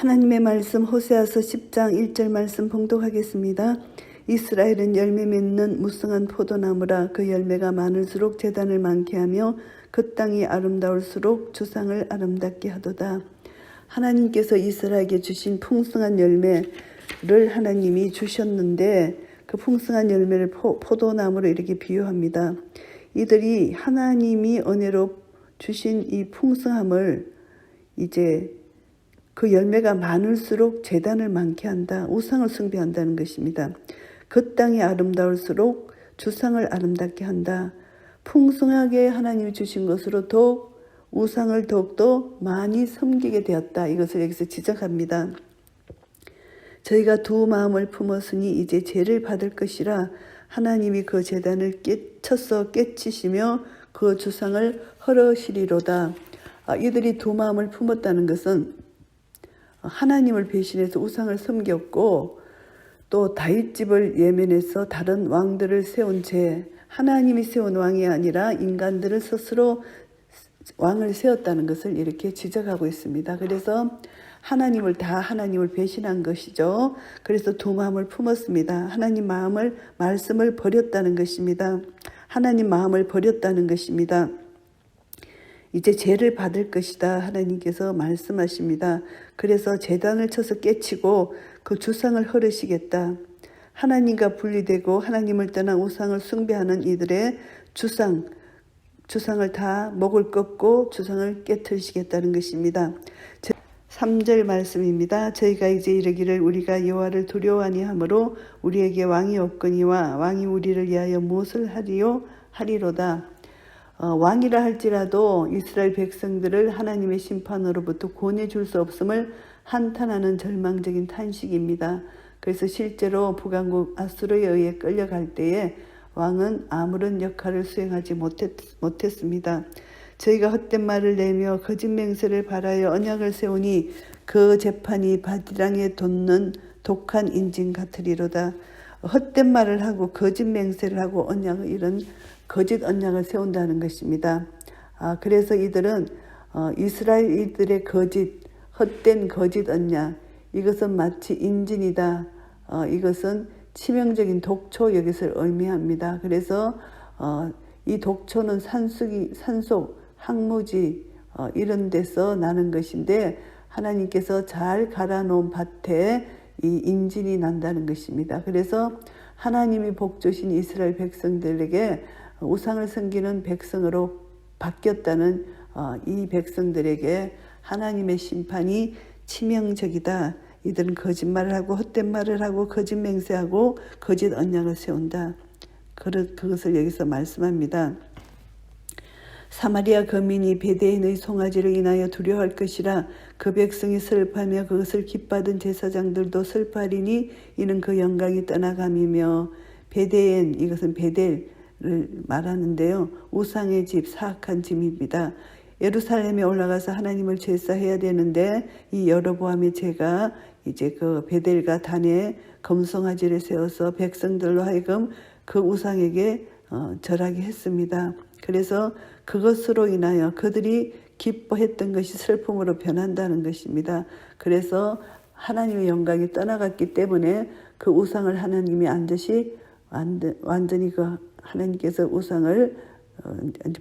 하나님의 말씀 호세아서 10장 1절 말씀 봉독하겠습니다. 이스라엘은 열매 맺는 무성한 포도나무라. 그 열매가 많을수록 제단을 많게 하며 그 땅이 아름다울수록 주상을 아름답게 하도다. 하나님께서 이스라엘에게 주신 풍성한 열매를 하나님이 주셨는데 그 풍성한 열매를 포도나무로 이렇게 비유합니다. 이들이 하나님이 은혜로 주신 이 풍성함을 이제 그 열매가 많을수록 제단을 많게 한다. 우상을 숭배한다는 것입니다. 그 땅이 아름다울수록 주상을 아름답게 한다. 풍성하게 하나님이 주신 것으로 더욱 우상을 더욱더 많이 섬기게 되었다. 이것을 여기서 지적합니다. 저희가 두 마음을 품었으니 이제 죄를 받을 것이라. 하나님이 그 제단을 깨치시며 그 주상을 헐으시리로다. 이들이 두 마음을 품었다는 것은 하나님을 배신해서 우상을 섬겼고 또 다윗집을 예면해서 다른 왕들을 세운 죄, 하나님이 세운 왕이 아니라 인간들을 스스로 왕을 세웠다는 것을 이렇게 지적하고 있습니다. 그래서 하나님을 배신한 것이죠. 그래서 두 마음을 품었습니다. 하나님 말씀을 버렸다는 것입니다. 하나님 마음을 버렸다는 것입니다. 이제 죄를 받을 것이다. 하나님께서 말씀하십니다. 그래서 제단을 쳐서 깨치고 그 주상을 헐으시겠다. 하나님과 분리되고 하나님을 떠난 우상을 숭배하는 이들의 주상을 다 목을 꺾고 주상을 깨트리시겠다는 것입니다. 3절 말씀입니다. 저희가 이제 이르기를 우리가 여호와를 두려워하니 하므로 우리에게 왕이 없거니와 왕이 우리를 위하여 무엇을 하리로다. 왕이라 할지라도 이스라엘 백성들을 하나님의 심판으로부터 구원해줄 수 없음을 한탄하는 절망적인 탄식입니다. 그래서 실제로 북왕국 아수르에 의해 끌려갈 때에 왕은 아무런 역할을 수행하지 못했습니다. 저희가 헛된 말을 내며 거짓 맹세를 바라여 언약을 세우니 그 재판이 바디랑에 돋는 독한 인진 같으리로다. 헛된 말을 하고 거짓 맹세를 하고 이런 거짓 언약을 세운다는 것입니다. 그래서 이들은 이스라엘들의 헛된 거짓 언약, 이것은 마치 인진이다. 이것은 치명적인 독초 여기서 의미합니다. 그래서 이 독초는 산속, 항무지 이런 데서 나는 것인데 하나님께서 잘 갈아놓은 밭에 이 인진이 난다는 것입니다. 그래서 하나님이 복 주신 이스라엘 백성들에게 우상을 섬기는 백성으로 바뀌었다는 이 백성들에게 하나님의 심판이 치명적이다. 이들은 거짓말을 하고 헛된 말을 하고 거짓 맹세하고 거짓 언약을 세운다. 그것을 여기서 말씀합니다. 사마리아 거민이 베데인의 송아지를 인하여 두려워할 것이라. 그 백성이 슬퍼하며 그것을 기뻐하던 제사장들도 슬퍼하리니 이는 그 영광이 떠나감이며. 베데인, 이것은 베델을 말하는데요. 우상의 집, 사악한 집입니다. 예루살렘에 올라가서 하나님을 제사해야 되는데 이 여로보암의 죄가 이제 그 베델과 단에 검송아지를 세워서 백성들로 하여금 그 우상에게 절하게 했습니다. 그래서 그것으로 인하여 그들이 기뻐했던 것이 슬픔으로 변한다는 것입니다. 그래서 하나님의 영광이 떠나갔기 때문에 그 우상을 하나님이 완전히 그 하나님께서 우상을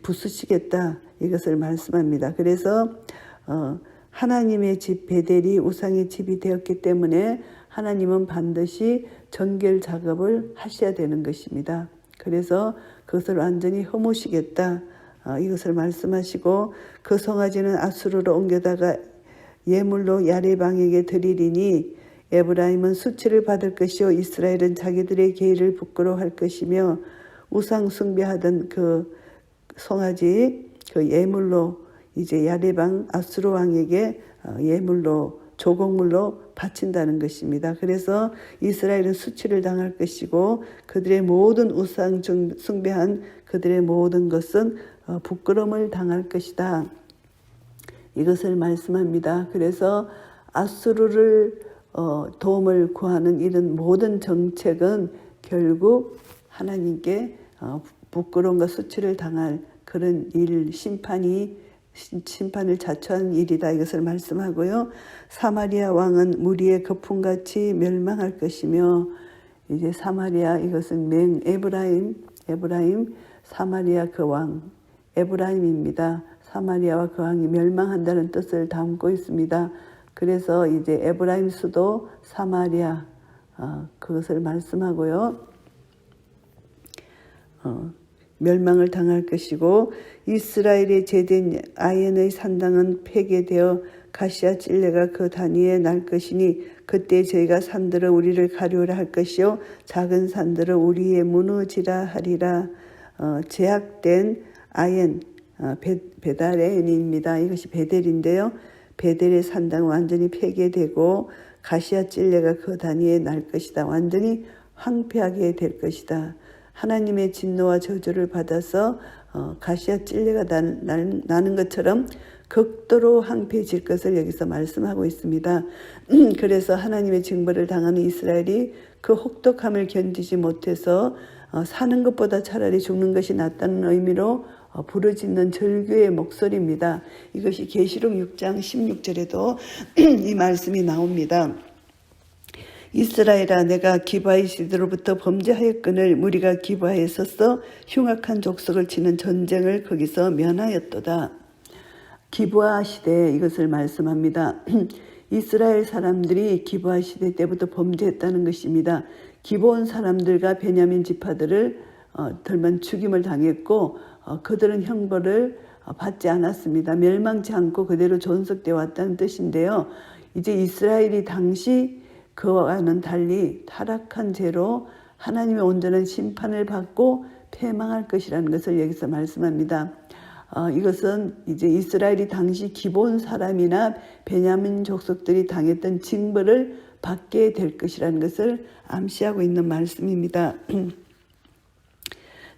부수시겠다. 이것을 말씀합니다. 그래서 하나님의 집 베델이 우상의 집이 되었기 때문에 하나님은 반드시 정결 작업을 하셔야 되는 것입니다. 그래서 그것을 완전히 허무시겠다. 이것을 말씀하시고 그 송아지는 아수르로 옮겨다가 예물로 야레방에게 드리리니 에브라임은 수치를 받을 것이요 이스라엘은 자기들의 계율을 부끄러워할 것이며 우상 숭배하던 그 송아지 그 예물로 이제 야레방 아수르 왕에게 예물로 조공물로 바친다는 것입니다. 그래서 이스라엘은 수치를 당할 것이고 그들의 모든 우상 숭배한 그들의 모든 것은 부끄러움을 당할 것이다. 이것을 말씀합니다. 그래서 아수르를 도움을 구하는 이런 모든 정책은 결국 하나님께 부끄러움과 수치를 당할 그런 심판이 심판을 자초한 일이다. 이것을 말씀하고요. 사마리아 왕은 무리의 거품같이 멸망할 것이며, 이제 사마리아, 이것은 맨 에브라임 사마리아 그 왕 에브라임입니다. 사마리아와 그 왕이 멸망한다는 뜻을 담고 있습니다. 그래서 이제 에브라임 수도 사마리아, 그것을 말씀하고요. 멸망을 당할 것이고, 이스라엘의 제된 아yen의 산당은 폐괴되어 가시아 찔레가 그 단위에 날 것이니 그때 저희가 산들어 우리를 가려라 할 것이요 작은 산들어 우리의 무너지라 하리라. 제약된 아yen, 베달엔입니다. 이것이 베델인데요. 베델의 산당은 완전히 폐괴되고 가시아 찔레가 그 단위에 날 것이다. 완전히 황폐하게 될 것이다. 하나님의 진노와 저주를 받아서 가시아 찔레가 나는 것처럼 극도로 황폐해질 것을 여기서 말씀하고 있습니다. 그래서 하나님의 징벌을 당하는 이스라엘이 그 혹독함을 견디지 못해서 사는 것보다 차라리 죽는 것이 낫다는 의미로 부르짖는 절규의 목소리입니다. 이것이 계시록 6장 16절에도 이 말씀이 나옵니다. 이스라엘아, 내가 기브아의 시대로부터 범죄하였거늘 무리가 기브아에 서서 흉악한 족속을 치는 전쟁을 거기서 면하였도다. 기브아 시대, 이것을 말씀합니다. 이스라엘 사람들이 기브아 시대 때부터 범죄했다는 것입니다. 기브온 사람들과 베냐민 지파들을 덜만 죽임을 당했고 그들은 형벌을 받지 않았습니다. 멸망치 않고 그대로 존속되어 왔다는 뜻인데요. 이제 이스라엘이 당시 그와는 달리 타락한 죄로 하나님의 온전한 심판을 받고 패망할 것이라는 것을 여기서 말씀합니다. 이것은 이제 이스라엘이 당시 기본 사람이나 베냐민 족속들이 당했던 징벌을 받게 될 것이라는 것을 암시하고 있는 말씀입니다.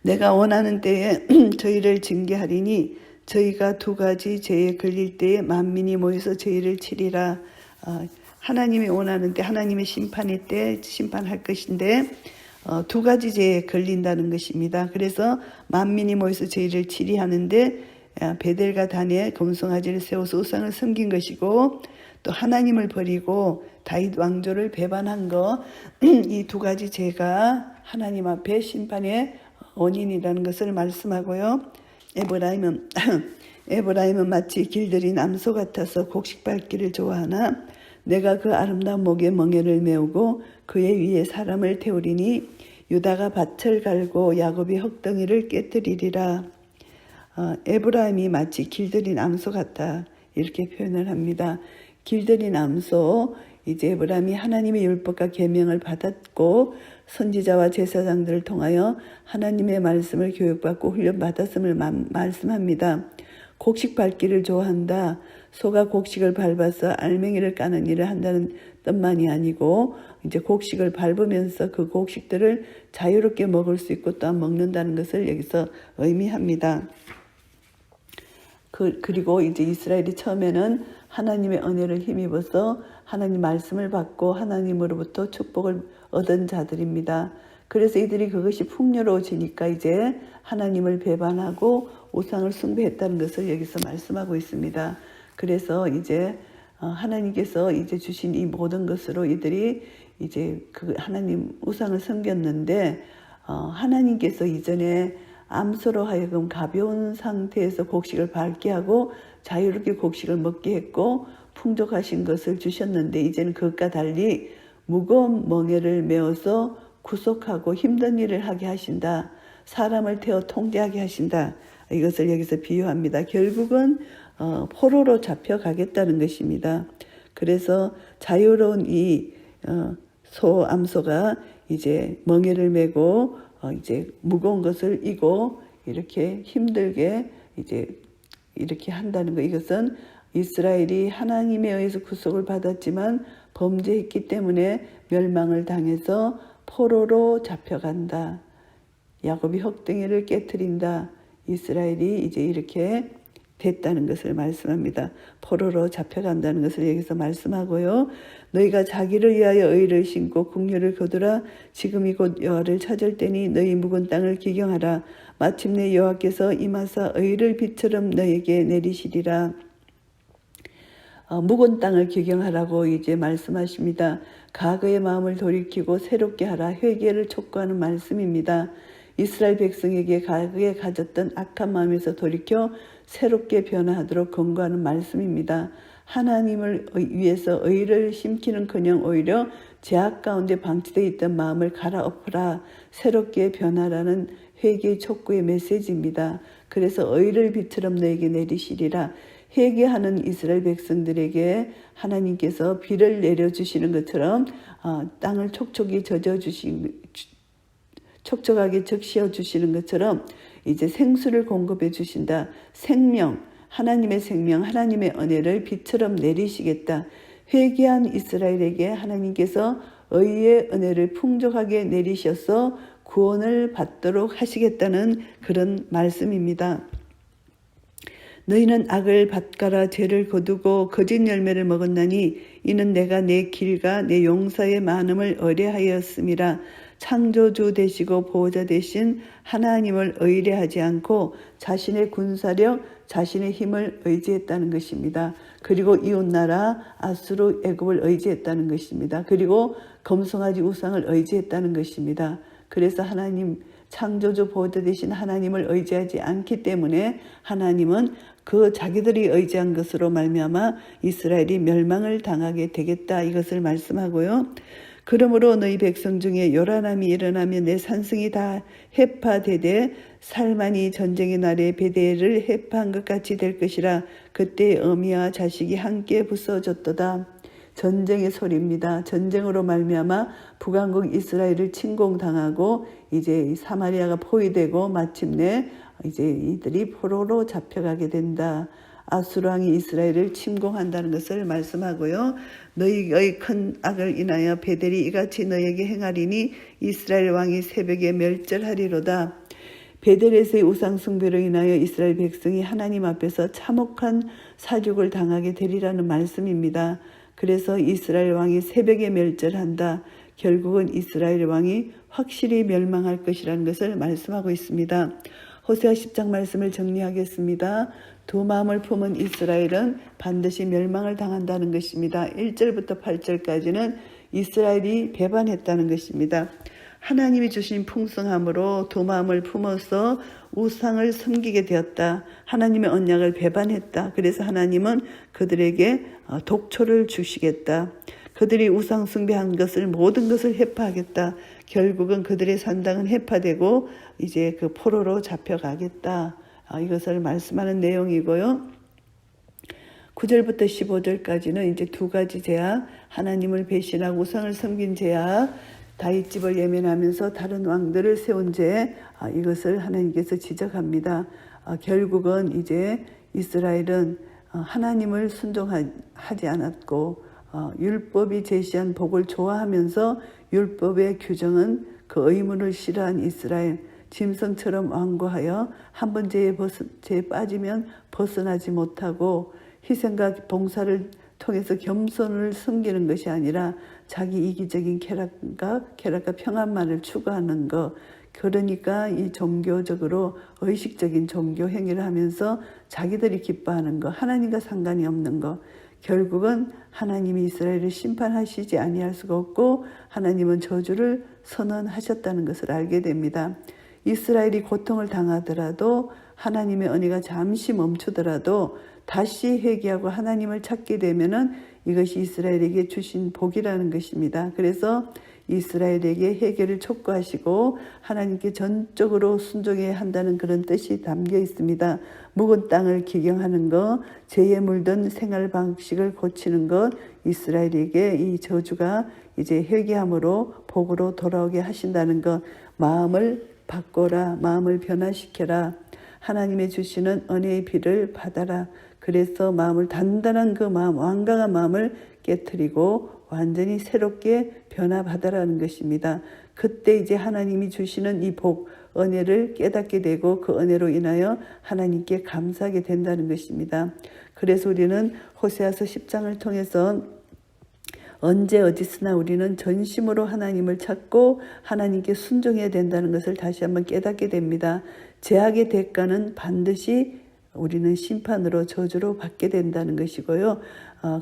내가 원하는 때에 저희를 징계하리니 저희가 두 가지 죄에 걸릴 때에 만민이 모여서 저희를 치리라. 하나님이 원하는 때, 하나님의 심판의 때 심판할 것인데 두 가지 죄에 걸린다는 것입니다. 그래서 만민이 모여서 저희를 치리하는데 베델과 단에 금송아지를 세워서 우상을 섬긴 것이고 또 하나님을 버리고 다윗 왕조를 배반한 것, 이 두 가지 죄가 하나님 앞에 심판의 원인이라는 것을 말씀하고요. 에브라임은 마치 길들인 암소 같아서 곡식 밟기를 좋아하나 내가 그 아름다운 목에 멍에를 메우고 그의 위에 사람을 태우리니 유다가 밭을 갈고 야곱이 흙덩이를 깨뜨리리라. 에브라임이 마치 길들인 암소 같다, 이렇게 표현을 합니다. 길들인 암소, 이제 에브라임이 하나님의 율법과 계명을 받았고 선지자와 제사장들을 통하여 하나님의 말씀을 교육받고 훈련받았음을 말씀합니다. 곡식 밟기를 좋아한다. 소가 곡식을 밟아서 알맹이를 까는 일을 한다는 뜻만이 아니고 이제 곡식을 밟으면서 그 곡식들을 자유롭게 먹을 수 있고 또한 먹는다는 것을 여기서 의미합니다. 그리고 이제 이스라엘이 처음에는 하나님의 은혜를 힘입어서 하나님 말씀을 받고 하나님으로부터 축복을 얻은 자들입니다. 그래서 이들이 그것이 풍요로워지니까 이제 하나님을 배반하고 우상을 숭배했다는 것을 여기서 말씀하고 있습니다. 그래서 이제 하나님께서 이제 주신 이 모든 것으로 이들이 이제 그 하나님 우상을 섬겼는데 하나님께서 이전에 암소로 하여금 가벼운 상태에서 곡식을 밟게 하고 자유롭게 곡식을 먹게 했고 풍족하신 것을 주셨는데 이제는 그것과 달리 무거운 멍에를 메어서 구속하고 힘든 일을 하게 하신다. 사람을 태워 통제하게 하신다. 이것을 여기서 비유합니다. 결국은 포로로 잡혀가겠다는 것입니다. 그래서 자유로운 이 암소가 이제 멍에를 메고 이제 무거운 것을 이고 이렇게 힘들게 이제 이렇게 한다는 것. 이것은 이스라엘이 하나님에 의해서 구속을 받았지만 범죄했기 때문에 멸망을 당해서 포로로 잡혀간다. 야곱이 흙덩이를 깨트린다. 이스라엘이 이제 이렇게 됐다는 것을 말씀합니다. 포로로 잡혀간다는 것을 여기서 말씀하고요. 너희가 자기를 위하여 의를 심고 국류를 거두라. 지금 이곳 여호와를 찾을 때니 너희 묵은 땅을 기경하라. 마침내 여호와께서 임하사 의를 비처럼 너희에게 내리시리라. 묵은 땅을 기경하라고 이제 말씀하십니다. 과거의 마음을 돌이키고 새롭게 하라. 회개를 촉구하는 말씀입니다. 이스라엘 백성에게 과거에 가졌던 악한 마음에서 돌이켜 새롭게 변화하도록 권고하는 말씀입니다. 하나님을 위해서 의를 심기는커녕 오히려 죄악 가운데 방치되어 있던 마음을 갈아엎으라. 새롭게 변화라는 회개 촉구의 메시지입니다. 그래서 의를 비처럼 너에게 내리시리라. 회개하는 이스라엘 백성들에게 하나님께서 비를 내려주시는 것처럼 땅을 촉촉하게 적시어 주시는 것처럼 이제 생수를 공급해 주신다. 생명, 하나님의 생명, 하나님의 은혜를 비처럼 내리시겠다. 회개한 이스라엘에게 하나님께서 의의 은혜를 풍족하게 내리셔서 구원을 받도록 하시겠다는 그런 말씀입니다. 너희는 악을 밭가라 죄를 거두고 거짓 열매를 먹었나니 이는 내가 내 길과 내 용사의 많음을 의뢰하였음이라. 창조주 되시고 보호자 되신 하나님을 의뢰하지 않고 자신의 군사력, 자신의 힘을 의지했다는 것입니다. 그리고 이웃나라 아수르 애굽을 의지했다는 것입니다. 그리고 검성아지 우상을 의지했다는 것입니다. 그래서 하나님 창조주 보호자 되신 하나님을 의지하지 않기 때문에 하나님은 그 자기들이 의지한 것으로 말미암아 이스라엘이 멸망을 당하게 되겠다 이것을 말씀하고요. 그러므로 너희 백성 중에 요란함이 일어나면 내 산성이 다 해파되되 살만이 전쟁의 날에 베델을 해파한 것 같이 될 것이라. 그때 어미와 자식이 함께 부서졌도다. 전쟁의 소리입니다. 전쟁으로 말미암아 북왕국 이스라엘을 침공당하고 이제 사마리아가 포위되고 마침내 이제 이들이 포로로 잡혀가게 된다. 아수르 왕이 이스라엘을 침공한다는 것을 말씀하고요. 너희의 큰 악을 인하여 베델이 이같이 너희에게 행하리니 이스라엘 왕이 새벽에 멸절하리로다. 베델에서의 우상 숭배로 인하여 이스라엘 백성이 하나님 앞에서 참혹한 사륙을 당하게 되리라는 말씀입니다. 그래서 이스라엘 왕이 새벽에 멸절한다. 결국은 이스라엘 왕이 확실히 멸망할 것이라는 것을 말씀하고 있습니다. 호세아 10장 말씀을 정리하겠습니다. 두 마음을 품은 이스라엘은 반드시 멸망을 당한다는 것입니다. 1절부터 8절까지는 이스라엘이 배반했다는 것입니다. 하나님이 주신 풍성함으로 두 마음을 품어서 우상을 섬기게 되었다. 하나님의 언약을 배반했다. 그래서 하나님은 그들에게 독초를 주시겠다. 그들이 우상 숭배한 것을 모든 것을 해파하겠다. 결국은 그들의 산당은 해파되고 이제 그 포로로 잡혀가겠다. 이것을 말씀하는 내용이고요. 9절부터 15절까지는 이제 두 가지 죄악, 하나님을 배신하고 우상을 섬긴 죄악, 다윗집을 예면하면서 다른 왕들을 세운 죄, 이것을 하나님께서 지적합니다. 결국은 이제 이스라엘은 하나님을 순종하지 않았고 율법이 제시한 복을 좋아하면서 율법의 규정은 그 의문을 싫어한 이스라엘, 짐승처럼 완고하여 한 번 죄에 빠지면 벗어나지 못하고 희생과 봉사를 통해서 겸손을 숨기는 것이 아니라 자기 이기적인 쾌락과 평안만을 추구하는 것. 그러니까 이 종교적으로 의식적인 종교 행위를 하면서 자기들이 기뻐하는 것, 하나님과 상관이 없는 것. 결국은 하나님이 이스라엘을 심판하시지 아니할 수가 없고 하나님은 저주를 선언하셨다는 것을 알게 됩니다. 이스라엘이 고통을 당하더라도 하나님의 은혜가 잠시 멈추더라도 다시 회개하고 하나님을 찾게 되면은 이것이 이스라엘에게 주신 복이라는 것입니다. 그래서 이스라엘에게 회개를 촉구하시고 하나님께 전적으로 순종해야 한다는 그런 뜻이 담겨 있습니다. 묵은 땅을 기경하는 것, 죄에 물든 생활 방식을 고치는 것, 이스라엘에게 이 저주가 이제 회개함으로 복으로 돌아오게 하신다는 것, 마음을 바꿔라, 마음을 변화시켜라, 하나님의 주시는 은혜의 비를 받아라. 그래서 마음을 단단한 그 마음, 완강한 마음을 깨트리고 완전히 새롭게 변화받아라는 것입니다. 그때 이제 하나님이 주시는 이 복, 은혜를 깨닫게 되고 그 은혜로 인하여 하나님께 감사하게 된다는 것입니다. 그래서 우리는 호세아서 10장을 통해서 언제 어디서나 우리는 전심으로 하나님을 찾고 하나님께 순종해야 된다는 것을 다시 한번 깨닫게 됩니다. 죄악의 대가는 반드시 우리는 심판으로 저주로 받게 된다는 것이고요.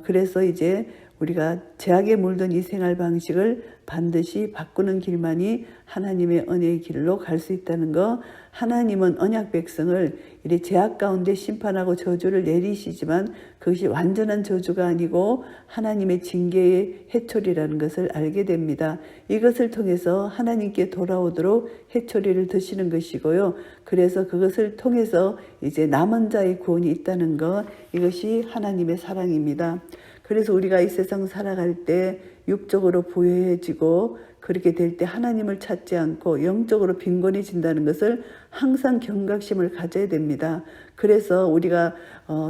그래서 이제 우리가 죄악에 물든 이 생활 방식을 반드시 바꾸는 길만이 하나님의 은혜의 길로 갈 수 있다는 것. 하나님은 언약 백성을 이래 죄악 가운데 심판하고 저주를 내리시지만 그것이 완전한 저주가 아니고 하나님의 징계의 해초리라는 것을 알게 됩니다. 이것을 통해서 하나님께 돌아오도록 해초리를 드시는 것이고요. 그래서 그것을 통해서 이제 남은 자의 구원이 있다는 것, 이것이 하나님의 사랑입니다. 그래서 우리가 이 세상 살아갈 때 육적으로 부유해지고 그렇게 될 때 하나님을 찾지 않고 영적으로 빈곤해진다는 것을 항상 경각심을 가져야 됩니다. 그래서 우리가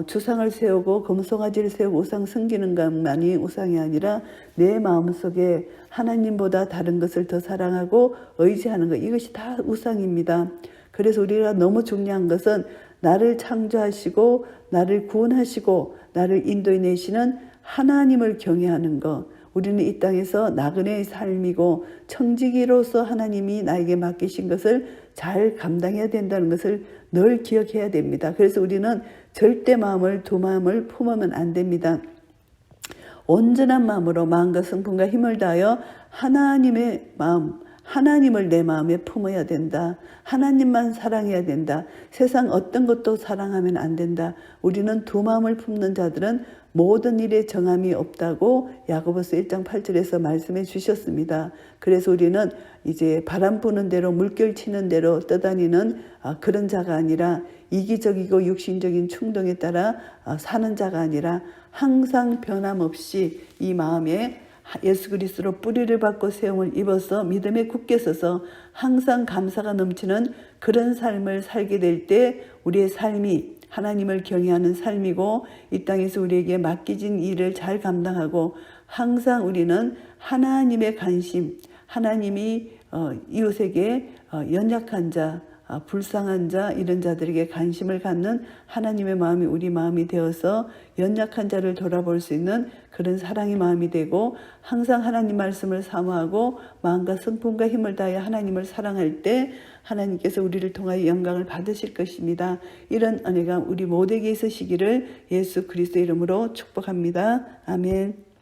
주상을 세우고 금송아지를 세우고 우상 섬기는 것만이 우상이 아니라 내 마음속에 하나님보다 다른 것을 더 사랑하고 의지하는 것, 이것이 다 우상입니다. 그래서 우리가 너무 중요한 것은 나를 창조하시고 나를 구원하시고 나를 인도해 내시는 하나님을 경외하는 것. 우리는 이 땅에서 나그네의 삶이고 청지기로서 하나님이 나에게 맡기신 것을 잘 감당해야 된다는 것을 늘 기억해야 됩니다. 그래서 우리는 절대 두 마음을 품으면 안 됩니다. 온전한 마음으로 마음과 성품과 힘을 다하여 하나님의 마음, 하나님을 내 마음에 품어야 된다. 하나님만 사랑해야 된다. 세상 어떤 것도 사랑하면 안 된다. 우리는 두 마음을 품는 자들은 모든 일에 정함이 없다고 야고보서 1장 8절에서 말씀해 주셨습니다. 그래서 우리는 이제 바람 부는 대로 물결 치는 대로 떠다니는 그런 자가 아니라 이기적이고 육신적인 충동에 따라 사는 자가 아니라 항상 변함없이 이 마음에 예수 그리스도로 뿌리를 받고 세움을 입어서 믿음에 굳게 서서 항상 감사가 넘치는 그런 삶을 살게 될 때 우리의 삶이 하나님을 경외하는 삶이고 이 땅에서 우리에게 맡겨진 일을 잘 감당하고 항상 우리는 하나님의 관심, 하나님이 이웃에게 연약한 자, 불쌍한 자, 이런 자들에게 관심을 갖는 하나님의 마음이 우리 마음이 되어서 연약한 자를 돌아볼 수 있는 그런 사랑의 마음이 되고 항상 하나님 말씀을 사모하고 마음과 성품과 힘을 다해 하나님을 사랑할 때 하나님께서 우리를 통하여 영광을 받으실 것입니다. 이런 은혜가 우리 모두에게 있으시기를 예수 그리스도 이름으로 축복합니다. 아멘.